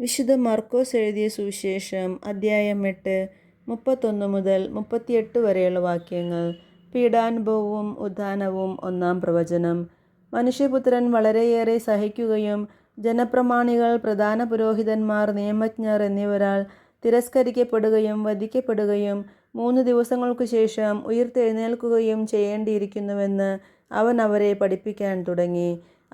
വിശുദ്ധ മർക്കോസ് എഴുതിയ സുവിശേഷം അദ്ധ്യായം 8 31 മുതൽ 38 വരെയുള്ള വാക്യങ്ങൾ. പീഡാനുഭവവും ഉത്ഥാനവും. ഒന്നാം പ്രവചനം. മനുഷ്യപുത്രൻ വളരെയേറെ സഹിക്കുകയും ജനപ്രമാണികൾ, പ്രധാന പുരോഹിതന്മാർ, നിയമജ്ഞർ എന്നിവരാൽ തിരസ്കരിക്കപ്പെടുകയും വധിക്കപ്പെടുകയും 3 ദിവസങ്ങൾക്കു ശേഷം ഉയിർത്തെഴുന്നേൽക്കുകയും ചെയ്യേണ്ടിയിരിക്കുന്നുവെന്ന് അവൻ അവരെ പഠിപ്പിക്കാൻ തുടങ്ങി.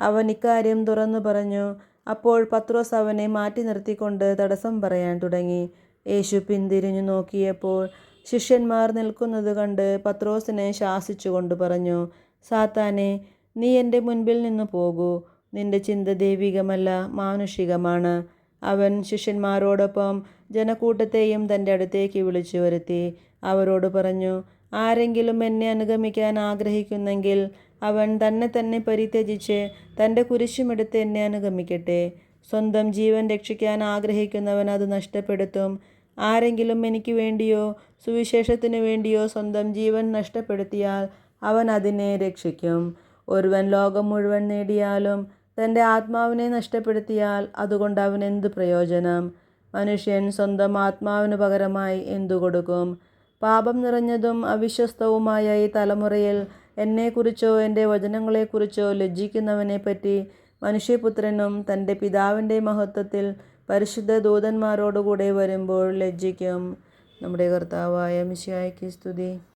അവൻ ഇക്കാര്യം തുറന്നു പറഞ്ഞു. അപ്പോൾ പത്രോസ് അവനെ മാറ്റി നിർത്തിക്കൊണ്ട് തടസ്സം പറയാൻ തുടങ്ങി. യേശു പിന്തിരിഞ്ഞു നോക്കിയപ്പോൾ ശിഷ്യന്മാർ നിൽക്കുന്നത് കണ്ട് പത്രോസിനെ ശാസിച്ചുകൊണ്ട് പറഞ്ഞു, സാത്താനെ, നീ എൻ്റെ മുൻപിൽ നിന്നു പോകൂ. നിന്റെ ചിന്ത ദൈവികമല്ല, മാനുഷികമാണ്. അവൻ ശിഷ്യന്മാരോടൊപ്പം ജനക്കൂട്ടത്തെയും തൻ്റെ അടുത്തേക്ക് വിളിച്ചു വരുത്തി അവരോട് പറഞ്ഞു, ആരെങ്കിലും എന്നെ അനുഗമിക്കാൻ ആഗ്രഹിക്കുന്നെങ്കിൽ അവൻ തന്നെ പരിത്യജിച്ച് തൻ്റെ കുരിശുമെടുത്ത് എന്നെ അനുഗമിക്കട്ടെ. സ്വന്തം ജീവൻ രക്ഷിക്കാൻ ആഗ്രഹിക്കുന്നവൻ അത് നഷ്ടപ്പെടുത്തും. ആരെങ്കിലും എനിക്ക് വേണ്ടിയോ സുവിശേഷത്തിനു വേണ്ടിയോ സ്വന്തം ജീവൻ നഷ്ടപ്പെടുത്തിയാൽ അവൻ അതിനെ രക്ഷിക്കും. ഒരുവൻ ലോകം മുഴുവൻ നേടിയാലും തൻ്റെ ആത്മാവിനെ നഷ്ടപ്പെടുത്തിയാൽ അതുകൊണ്ട് അവൻ എന്തു പ്രയോജനം? മനുഷ്യൻ സ്വന്തം ആത്മാവിനു പകരമായി എന്തു കൊടുക്കും? പാപം നിറഞ്ഞതും അവിശ്വസ്തവുമായ ഈ തലമുറയിൽ എന്നെക്കുറിച്ചോ എൻ്റെ വചനങ്ങളെക്കുറിച്ചോ ലജ്ജിക്കുന്നവനെപ്പറ്റി മനുഷ്യപുത്രനും തൻ്റെ പിതാവിൻ്റെ മഹത്വത്തിൽ പരിശുദ്ധ ദൂതന്മാരോടുകൂടെ വരുമ്പോൾ ലജ്ജിക്കും. നമ്മുടെ കർത്താവായ മിശിഹായ്ക്ക് സ്തുതി.